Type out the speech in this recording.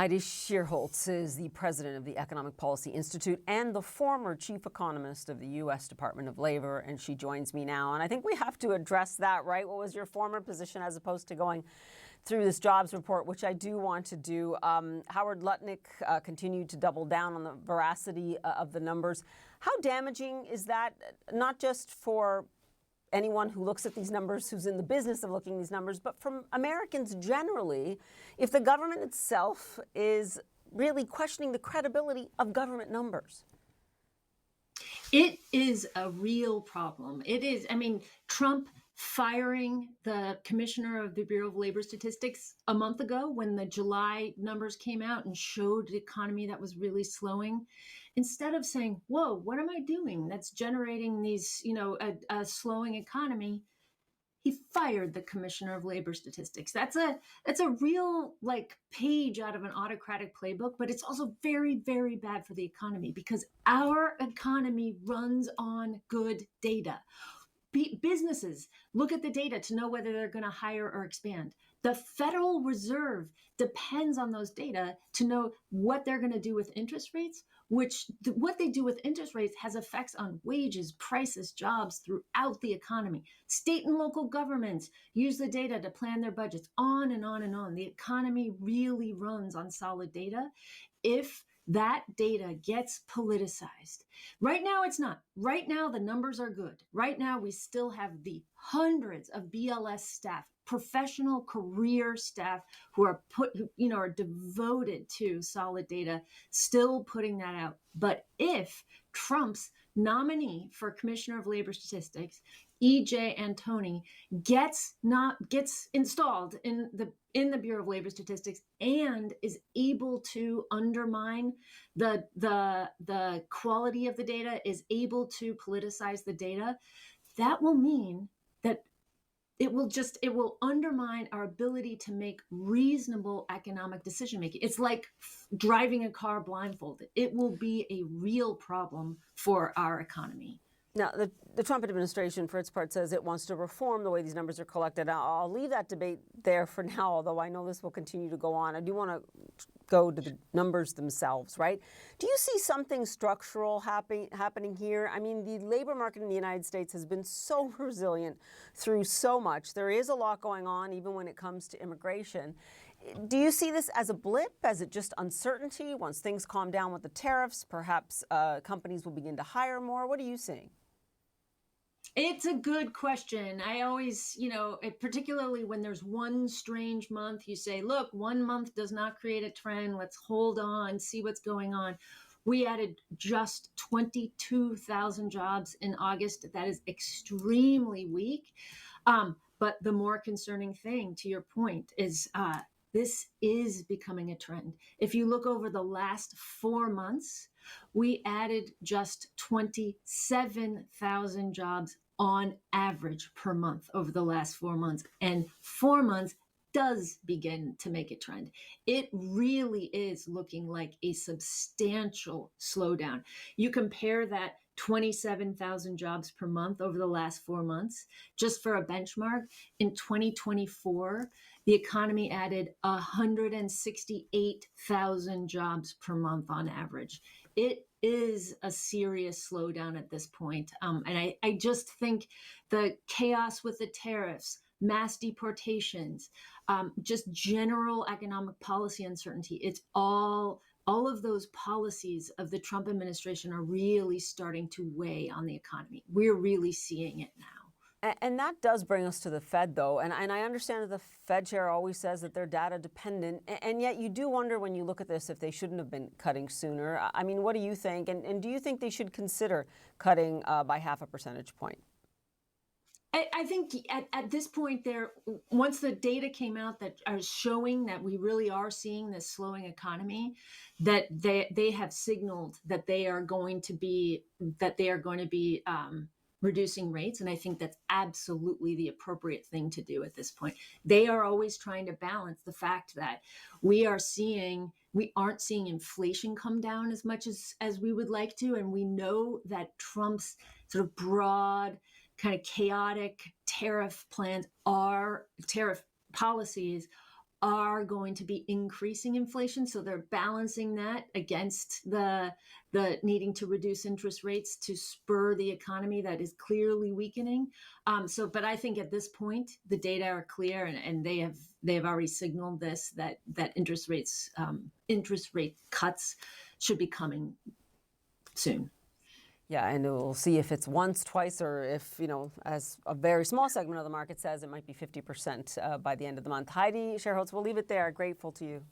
Heidi Shierholz is the president of the Economic Policy Institute and the former chief economist of the U.S. Department of Labor, and she joins me now. And I think we have to address that, right? What was your former position as opposed to going through this jobs report, which I do want to do. Howard Lutnick continued to double down on the veracity of the numbers. How damaging is that, not just for anyone who looks at these numbers, who's in the business of looking at these numbers, but from Americans generally, if the government itself is really questioning the credibility of government numbers? It is a real problem. It is. I mean, Trump firing the commissioner of the Bureau of Labor Statistics a month ago when the July numbers came out and showed the economy that was really slowing, instead of saying, whoa, what am I doing that's generating these, a slowing economy, he fired the commissioner of labor statistics. That's a real page out of an autocratic playbook, but it's also very, very bad for the economy because our economy runs on good data. Businesses look at the data to know whether they're going to hire or expand. The Federal Reserve depends on those data to know what they're going to do with interest rates, what they do with interest rates has effects on wages, prices, jobs throughout the economy. State and local governments use the data to plan their budgets, on and on and on. The economy really runs on solid data. If that data gets politicized. Right now, it's not. Right now, the numbers are good. Right now, we still have the hundreds of BLS staff, professional career staff who are are devoted to solid data, still putting that out. But if Trump's nominee for Commissioner of Labor Statistics, E.J. Antoni, gets installed in the Bureau of Labor Statistics and is able to undermine the quality of the data, is able to politicize the data, that will mean that it will undermine our ability to make reasonable economic decision making. It's like driving a car blindfolded. It will be a real problem for our economy. Now, the Trump administration, for its part, says it wants to reform the way these numbers are collected. I'll leave that debate there for now, although I know this will continue to go on. I do want to go to the numbers themselves, right? Do you see something structural happening here? I mean, the labor market in the United States has been so resilient through so much. There is a lot going on, even when it comes to immigration. Do you see this as a blip? As it just uncertainty? Once things calm down with the tariffs, perhaps companies will begin to hire more? What are you seeing? It's a good question. I always, particularly when there's one strange month, you say, look, 1 month does not create a trend. Let's hold on, see what's going on. We added just 22,000 jobs in August. That is extremely weak. But the more concerning thing, to your point, is this is becoming a trend. If you look over the last 4 months, we added just 27,000 jobs on average per month over the last 4 months. And 4 months does begin to make a trend. It really is looking like a substantial slowdown. You compare that 27,000 jobs per month over the last 4 months. Just for a benchmark, in 2024, the economy added 168,000 jobs per month on average. It is a serious slowdown at this point. And I just think the chaos with the tariffs, mass deportations, just general economic policy uncertainty, it's all of those policies of the Trump administration are really starting to weigh on the economy. We're really seeing it now. And that does bring us to the Fed, though. And I understand that the Fed chair always says that they're data dependent. And yet you do wonder when you look at this if they shouldn't have been cutting sooner. I mean, what do you think? And do you think they should consider cutting by half a percentage point? I think at this point once the data came out that are showing that we really are seeing this slowing economy, that they have signaled that they are going to be reducing rates. And I think that's absolutely the appropriate thing to do at this point. They are always trying to balance the fact that we aren't seeing inflation come down as much as we would like to. And we know that Trump's sort of broad, kind of chaotic tariff policies are going to be increasing inflation. So they're balancing that against the needing to reduce interest rates to spur the economy that is clearly weakening. But I think at this point the data are clear, and they have already signaled this, that interest rate cuts should be coming soon. Yeah, and we'll see if it's once, twice, or if, as a very small segment of the market says, it might be 50% by the end of the month. Heidi Shierholz, we'll leave it there. Grateful to you.